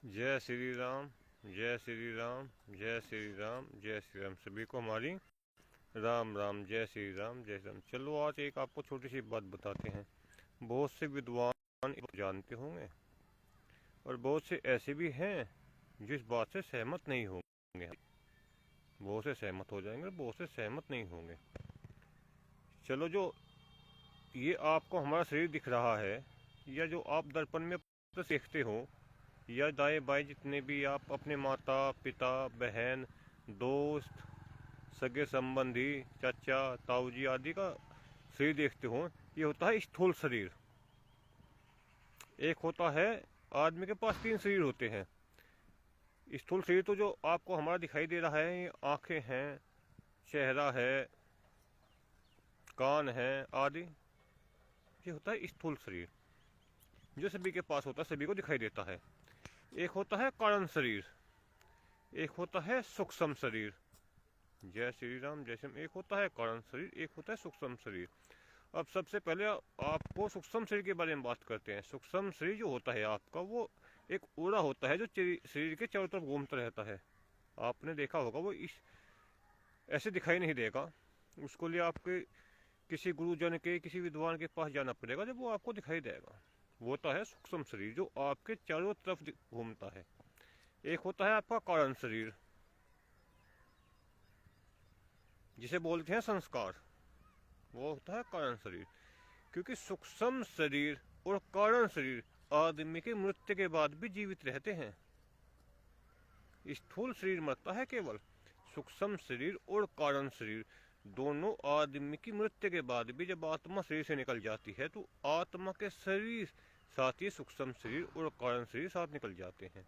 जय श्री राम, जय श्री राम, जय श्री राम, जय श्री राम। सभी को हमारी राम राम, जय श्री राम, जय श्री राम। चलो आज एक आपको छोटी सी बात बताते हैं। बहुत से विद्वान जानते होंगे और बहुत से ऐसे भी हैं जो इस बात से सहमत नहीं होंगे। बहुत से सहमत हो जाएंगे और बहुत से सहमत नहीं होंगे। चलो, जो ये आपको हमारा शरीर दिख रहा है, या जो आप दर्पण में देखते हो, या दाएं बाएं जितने भी आप अपने माता पिता बहन दोस्त सगे संबंधी चाचा ताऊ जी आदि का शरीर देखते हो, ये होता है स्थूल शरीर। एक होता है, आदमी के पास 3 शरीर होते हैं। स्थूल शरीर तो जो आपको हमारा दिखाई दे रहा है, ये आंखें हैं, चेहरा है, कान है आदि, ये होता है स्थूल शरीर जो सभी के पास होता है, सभी को दिखाई देता है। एक होता है कारण शरीर, एक होता है सूक्ष्म शरीर। जय श्री राम, जय श्री राम। एक होता है कारण शरीर, एक होता है सूक्ष्म शरीर। अब सबसे पहले आपको सूक्ष्म शरीर के बारे में बात करते हैं। सूक्ष्म शरीर जो होता है आपका, वो एक उड़ा होता है जो शरीर के चारों तरफ घूमता रहता है। आपने देखा होगा, वो इस ऐसे दिखाई नहीं देगा। उसको लिए आपके किसी गुरुजन के, किसी विद्वान के पास जाना पड़ेगा जब वो आपको दिखाई देगा। वो होता है सूक्ष्म शरीर जो आपके चारों तरफ घूमता है। एक होता है आपका कारण शरीर, जिसे बोलते हैं संस्कार। वो होता है कारण शरीर, क्योंकि सूक्ष्म शरीर और कारण शरीर आदमी की मृत्यु के बाद भी जीवित रहते हैं। स्थूल शरीर मरता है केवल। सूक्ष्म शरीर और कारण शरीर दोनों आदमी की मृत्यु के बाद भी, जब आत्मा शरीर से निकल जाती है, तो आत्मा के शरीर साथ ही सूक्ष्म शरीर और कारण शरीर साथ निकल जाते हैं।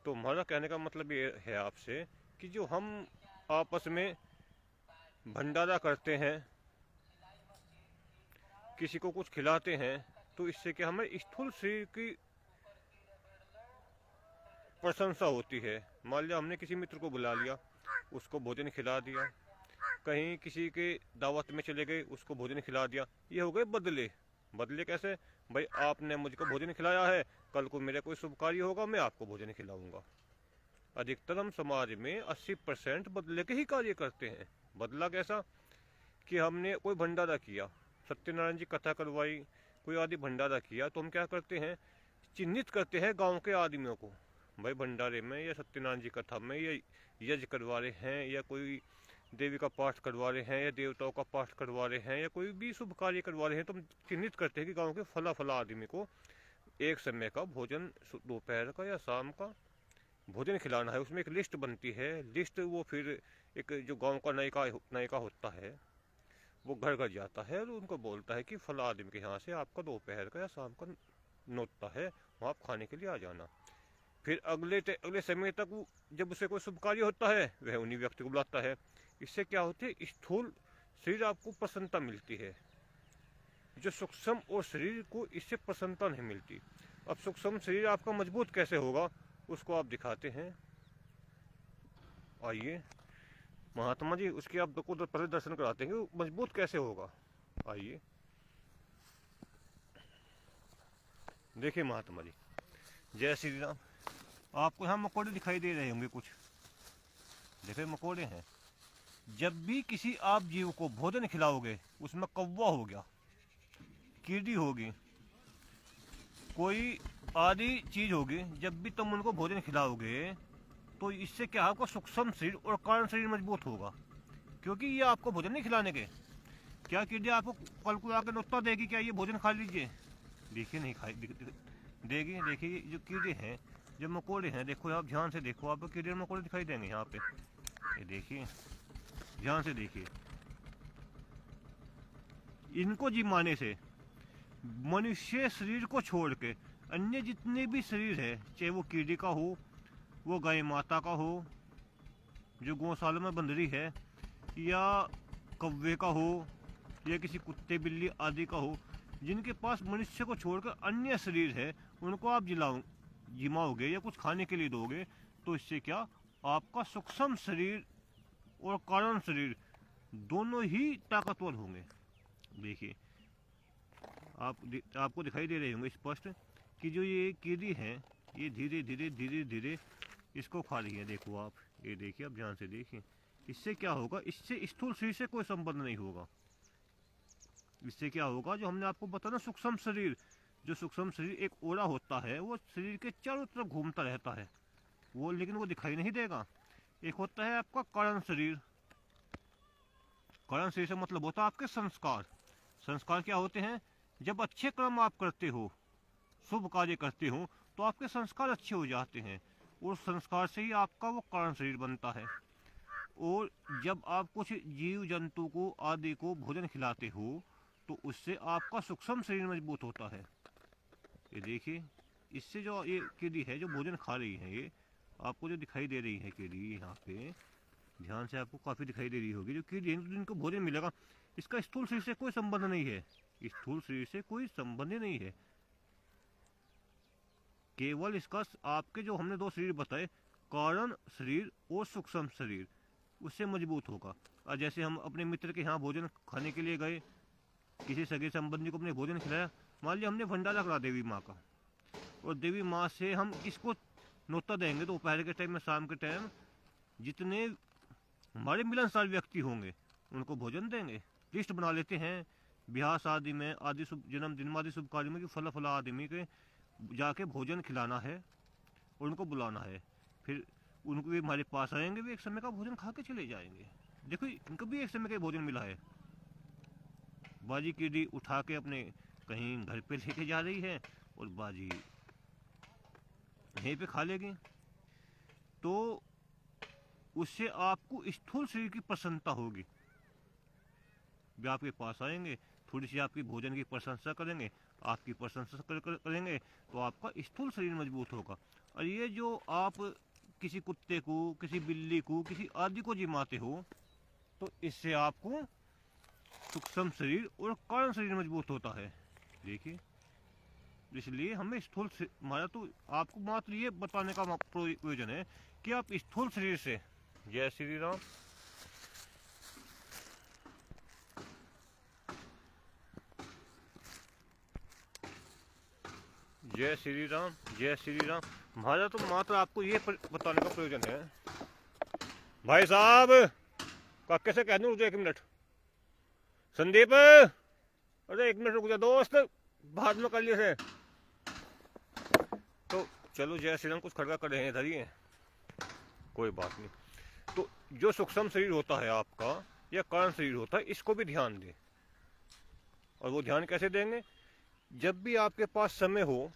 तो हमारा कहने का मतलब ये है आपसे कि जो हम आपस में भंडारा करते हैं, किसी को कुछ खिलाते हैं, तो इससे क्या हमें स्थूल शरीर की प्रशंसा होती है। मान लिया हमने किसी मित्र को बुला लिया, उसको भोजन खिला दिया, कहीं किसी के दावत में चले गए, उसको भोजन खिला दिया, ये हो गए बदले। बदले कैसे? भाई आपने मुझको भोजन खिलाया है, कल को मेरा कोई शुभ कार्य होगा, मैं आपको भोजन खिलाऊंगा। अधिकतर हम समाज में 80% बदले के ही कार्य करते हैं। बदला कैसा? कि हमने कोई भंडारा किया, सत्यनारायण जी कथा करवाई, कोई आदि भंडारा किया, तो हम क्या करते हैं, चिन्हित करते हैं गांव के आदमियों को। भाई भंडारे में या सत्यनारायण जी कथा में या यज्ञ करवा रहे हैं, या कोई देवी का पाठ करवा रहे हैं, या देवताओं का पाठ करवा रहे हैं, या कोई भी शुभ कार्य करवा रहे हैं, तो हम चिन्हित करते हैं कि गांव के फला फला आदमी को एक समय का भोजन, दोपहर का या शाम का भोजन खिलाना है। उसमें एक लिस्ट बनती है। लिस्ट वो फिर एक जो गांव का नायिका होता है, वो घर घर जाता है और उनको बोलता है कि फला आदमी के यहाँ से आपका दोपहर का या शाम का नोटता है, वहाँ आप खाने के लिए आ जाना। फिर अगले समय तक वो, जब उसे कोई शुभ कार्य होता है, वह उन्हीं व्यक्ति को बुलाता है। इससे क्या होती है, स्थूल शरीर आपको प्रसन्नता मिलती है, जो सूक्ष्म और शरीर को इससे प्रसन्नता नहीं मिलती। अब सूक्ष्म शरीर आपका मजबूत कैसे होगा, उसको आप दिखाते हैं। आइए महात्मा जी, उसकी आप को पहले दर्शन कराते हैं कि मजबूत कैसे होगा। आइए देखिए महात्मा जी, जय श्री राम। आपको यहाँ मकोड़े दिखाई दे रहे होंगे कुछ, देखिए मकोड़े हैं। जब भी किसी आप जीव को भोजन खिलाओगे, उसमें कौवा हो गया, कीड़ी होगी, कोई आदि चीज होगी, जब भी तुम उनको भोजन खिलाओगे, तो इससे क्या आपका सूक्ष्म शरीर और कारण शरीर मजबूत होगा, क्योंकि ये आपको भोजन नहीं खिलाने के। क्या कीड़ी आपको कल को आकर नुक्ता देगी क्या, ये भोजन खा लीजिए? देखिए नहीं खाई देगी। देखिए जो कीड़े हैं, जो मकोड़े हैं, देखो आप ध्यान से देखो, आपको कीड़े और मकोड़े दिखाई देंगे यहाँ पे। ये देखिए, ध्यान से देखिए। इनको जिमाने से मनुष्य शरीर को छोड़ के अन्य जितने भी शरीर है, चाहे वो कीड़ी का हो, वो गाय माता का हो, जो गौशाला में बंदरी है, या कौवे का हो, या किसी कुत्ते बिल्ली आदि का हो, जिनके पास मनुष्य को छोड़कर अन्य शरीर है, उनको आप जिमाओगे या कुछ खाने के लिए दोगे, तो इससे क्या आपका सूक्ष्म शरीर और कारण शरीर दोनों ही ताकतवर होंगे। देखिए आपको दिखाई दे रहे होंगे स्पष्ट कि जो ये कीड़ी है, ये धीरे धीरे धीरे धीरे इसको खा रही है। देखो आप, ये देखिए, आप ध्यान से देखिए। इससे क्या होगा, इससे स्थूल शरीर से कोई संबंध नहीं होगा। इससे क्या होगा, जो हमने आपको बताया ना, सूक्ष्म शरीर, जो सूक्ष्म शरीर एक ओरा होता है, वो शरीर के चारों तरफ घूमता रहता है, वो लेकिन वो दिखाई नहीं देगा। एक होता है आपका कारण शरीर। कारण शरीर से मतलब होता है आपके संस्कार। संस्कार क्या होते हैं, जब अच्छे कर्म आप करते हो, शुभ कार्य करते हो, तो आपके संस्कार अच्छे हो जाते हैं, और संस्कार से ही आपका वो कारण शरीर बनता है। और जब आप कुछ जीव जंतु को आदि को भोजन खिलाते हो, तो उससे आपका सूक्ष्म शरीर मजबूत होता है। ये देखिए, इससे जो ये कीड़ी है जो भोजन खा रही है, ये आपको जो दिखाई दे रही है कीड़ी, यहाँ पे ध्यान से आपको काफ़ी दिखाई दे रही होगी, जो कीड़ी है जिनको भोजन मिलेगा, इसका स्थूल शरीर से कोई संबंध नहीं है। स्थूल शरीर से कोई संबंध ही नहीं है। केवल इसका आपके जो हमने दो शरीर बताए, कारण शरीर और सूक्ष्म शरीर, उससे मजबूत होगा। और जैसे हम अपने मित्र के यहाँ भोजन खाने के लिए गए, किसी सगे संबंधी को अपने भोजन खिलाया, मान लिया हमने भंडारा करा देवी माँ का, और देवी माँ से हम इसको न्योता देंगे, तो दोपहर के टाइम में, शाम के टाइम जितने हमारे मिलनसार व्यक्ति होंगे उनको भोजन देंगे। लिस्ट बना लेते हैं ब्याह शादी में, आदि शुभ जन्मदिन आदि शुभ कार्य में, कि फला फला आदमी के जाके भोजन खिलाना है और उनको बुलाना है। फिर उनको भी हमारे पास आएंगे, भी एक समय का भोजन खा के चले जाएंगे। देखो, इनको भी एक समय का भोजन मिला है। बाजी कीड़ी उठा के अपने कहीं घर पे लेके जा रही है, और बाजी यहीं पे खा लेगी। तो उससे आपको स्थूल शरीर की प्रसन्नता होगी। वे आपके पास आएंगे, थोड़ी सी आपकी भोजन की प्रशंसा करेंगे, आपकी प्रशंसा करेंगे, तो आपका स्थूल शरीर मजबूत होगा। और ये जो आप किसी कुत्ते को, किसी बिल्ली को, किसी आदि को जिमाते हो, तो इससे आपको सूक्ष्म शरीर और कारण शरीर मजबूत होता है। देखिए, इसलिए हमें स्थूल हमारा तो आपको मात्र ये बताने का प्रयोजन है कि आप स्थूल शरीर से, जय श्री राम, जय श्री राम, जय श्री राम। हमारा तो मात्र आपको ये बताने का प्रयोजन है। भाई साहब, काके से कह दूं रुक जा 1 मिनट। संदीप, अरे 1 मिनट रुक जा दोस्त, बाद में कर लिए थे। तो चलो, जय श्री राम। कुछ खड़का कर रहे हैं इधर ही है, कोई बात नहीं। तो जो सूक्ष्म शरीर होता है आपका, या कारण शरीर होता है, इसको भी ध्यान दें। और वो ध्यान कैसे देंगे, जब भी आपके पास समय हो,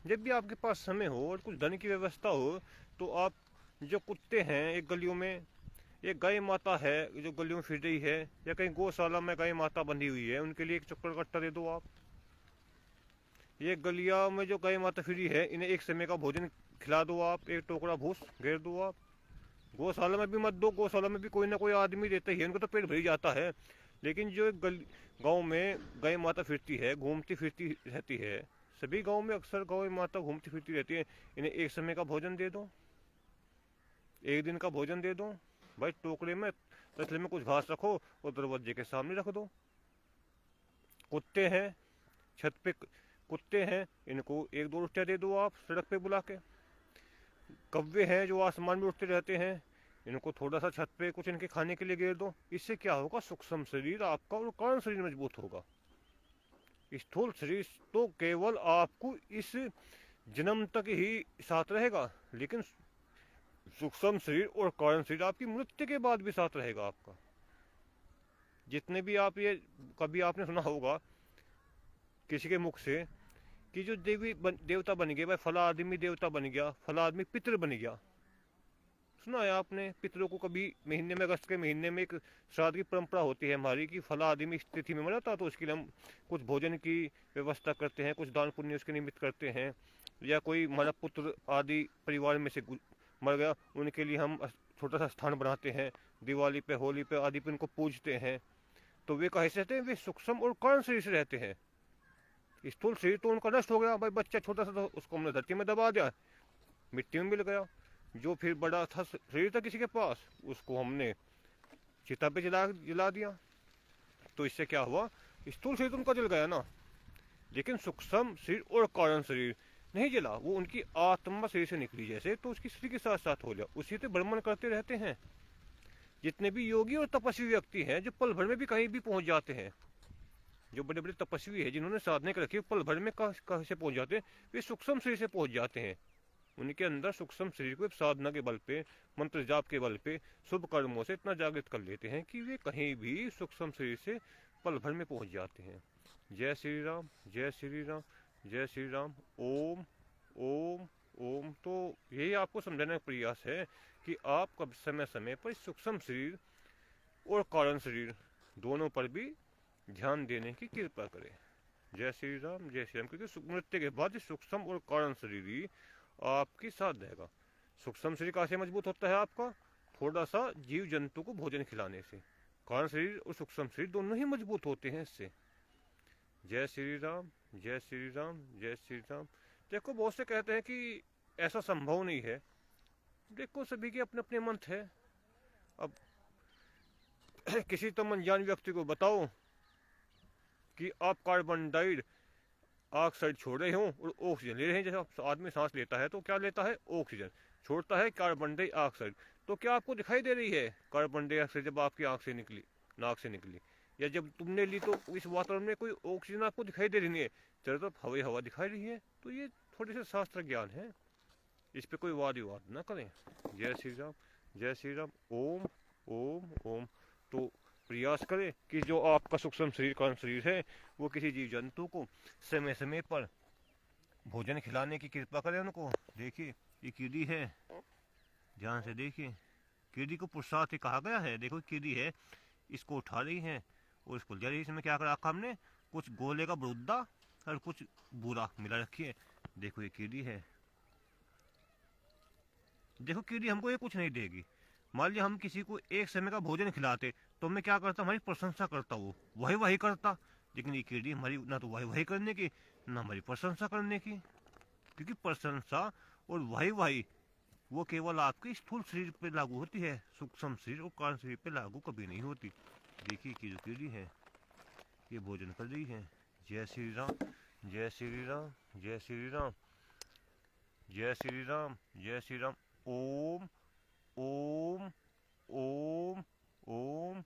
जब भी आपके पास समय हो और कुछ धन की व्यवस्था हो, तो आप जो कुत्ते हैं एक गलियों में, एक गाय माता है जो गलियों में फिर रही है, या कहीं गौशाला में गाय माता बंधी हुई है, उनके लिए एक चक्कर कट्टा दे दो आप। ये गलिया में जो गाय माता फिरी है, इन्हें एक समय का भोजन खिला दो आप, एक टोकरा भूस घेर दो आप। गौशाला में भी मत दो, गौशाला में भी कोई ना कोई आदमी देता ही है, उनको तो पेट भर जाता है। लेकिन जो गांव में गाय माता फिरती है, घूमती फिरती रहती है, सभी गांव में अक्सर गाय माता घूमती फिरती रहती है, इन्हें एक समय का भोजन दे दो, एक दिन का भोजन दे दो भाई। टोकरे में, तसले में कुछ घास रखो और दरवाजे के सामने रख दो। कुत्ते हैं, छत पे कुत्ते हैं, इनको 1-2 रोटियां दे दो आप सड़क पे बुला के। कौवे हैं जो आसमान में उड़ते रहते हैं, इनको थोड़ा सा छत पे कुछ इनके खाने के लिए घेर दो। इससे क्या होगा, सूक्ष्म शरीर आपका और कारण शरीर मजबूत होगा। स्थूल शरीर तो केवल आपको इस जन्म तक ही साथ रहेगा, लेकिन सूक्ष्म शरीर और कारण शरीर आपकी मृत्यु के बाद भी साथ रहेगा आपका। जितने भी आप ये कभी आपने सुना होगा किसी के मुख से कि जो देवता बन गए, भाई फला आदमी देवता बन गया, फला आदमी पितृ बन गया, सुना है आपने? पितरों को कभी महीने में, अगस्त के महीने में एक श्राद्ध की परंपरा होती है हमारी, कि फला आदमी इस तिथि में मरा था, तो उसके लिए हम कुछ भोजन की व्यवस्था करते हैं, कुछ दान पुण्य उसके निमित्त करते हैं। या कोई हमारा पुत्र आदि परिवार में से मर गया, उनके लिए हम छोटा सा स्थान बनाते हैं, दिवाली पे, होली पे आदि पे उनको पूजते हैं। तो वे कैसे रहते हैं, वे सूक्ष्म और कारण शरीर से रहते हैं। स्थूल शरीर तो उनका नष्ट हो गया, भाई बच्चा छोटा सा, तो उसको हमने धरती में दबा दिया, मिट्टी में मिल गया। जो फिर बड़ा था शरीर था किसी के पास, उसको हमने चिता पे जला दिया। तो इससे क्या हुआ, स्थूल शरीर तो उनका जल गया ना, लेकिन सूक्ष्म शरीर और कारण शरीर नहीं जला, वो उनकी आत्मा शरीर से निकली जैसे, तो उसकी शरीर के साथ साथ हो गया, उसी से भ्रमण करते रहते हैं। जितने भी योगी और तपस्वी व्यक्ति हैं जो पल भर में भी कहीं भी पहुंच जाते हैं, जो बड़े बड़े तपस्वी हैं जिन्होंने साधना कर रखी है, पल भर में कहाँ से पहुंच जाते हैं, वे सूक्ष्म शरीर से पहुंच जाते हैं। उनके अंदर सूक्ष्म शरीर को साधना के बल पे, मंत्र जाप के बल पे, शुभ कर्मों से इतना जागृत कर लेते हैं कि वे कहीं भी सूक्ष्म शरीर से पल भर में पहुंच जाते हैं। जय श्री राम, जय श्री राम, जय श्री राम। ओम ओम ओम। तो यही आपको समझाने का प्रयास है कि आप कब समय समय पर सूक्ष्म शरीर और कारण शरीर दोनों पर भी ध्यान देने की कृपा करें। जय श्री राम, जय श्री राम। क्योंकि मृत्यु के बाद सूक्ष्म और कारण शरीर ही आपके साथ रहेगा। सूक्ष्म शरीर कैसे मजबूत होता है आपका? थोड़ा सा जीव जंतु को भोजन खिलाने से। कारण शरीर और सूक्ष्म शरीर दोनों ही मजबूत होते हैं इससे। जय श्री राम, जय श्री राम, जय श्री राम। देखो बहुत से कहते हैं कि ऐसा संभव नहीं है। देखो सभी के अपने अपने मंत्र है। अब किसी तो अनजान व्यक्ति को बताओ कि आप कार्बन डाइऑक्साइड छोड़ रहे हो और ऑक्सीजन ले रहे हैं, जैसे आदमी सांस लेता है तो क्या लेता है? ऑक्सीजन, छोड़ता है कार्बन डाइऑक्साइड। तो क्या आपको दिखाई दे रही है कार्बन डाइऑक्साइड जब आपकी आंख से निकली, नाक से निकली, या जब तुमने ली तो इस वातावरण में कोई ऑक्सीजन आपको दिखाई दे रही नहीं है, चारों तरफ हवा हवा दिखाई रही है। तो ये थोड़े से शास्त्र ज्ञान है, इस पे कोई वाद विवाद ना करें। जय श्री राम, जय श्री राम। ओम ओम ओम। तो प्रयास करें कि जो आपका सूक्ष्म शरीर कारण शरीर है वो किसी जीव जंतु को समय समय पर भोजन खिलाने की कृपा करें उनको। देखिए ये कीड़ी है, ध्यान से देखिए, कीड़ी को पुरुषार्थ कहा गया है। देखो कीड़ी है, इसको उठा रही है और इसको ले रही है। इसमें क्या कर रखा हमने? कुछ गोले का बरूदा और कुछ बूरा मिला रखी है। देखो ये कीड़ी है। देखो कीड़ी हमको ये कुछ नहीं देगी। मान लिया हम किसी को एक समय का भोजन खिलाते तो मैं क्या करता? हमारी प्रशंसा करता, वो वही वही करता। लेकिन ये कीड़ी हमारी ना तो वही वही करने की, ना हमारी प्रशंसा करने की। क्योंकि प्रशंसा और वही वही वो केवल आपके स्थूल शरीर पे लागू होती है, सूक्ष्म शरीर और कारण शरीर पे लागू कभी नहीं होती। देखिए कि जो कीड़ी है ये भोजन कर रही है। जय श्री राम, जय श्री राम, जय श्री राम, जय श्री राम, जय श्री राम। ओम ओम ओम ओम।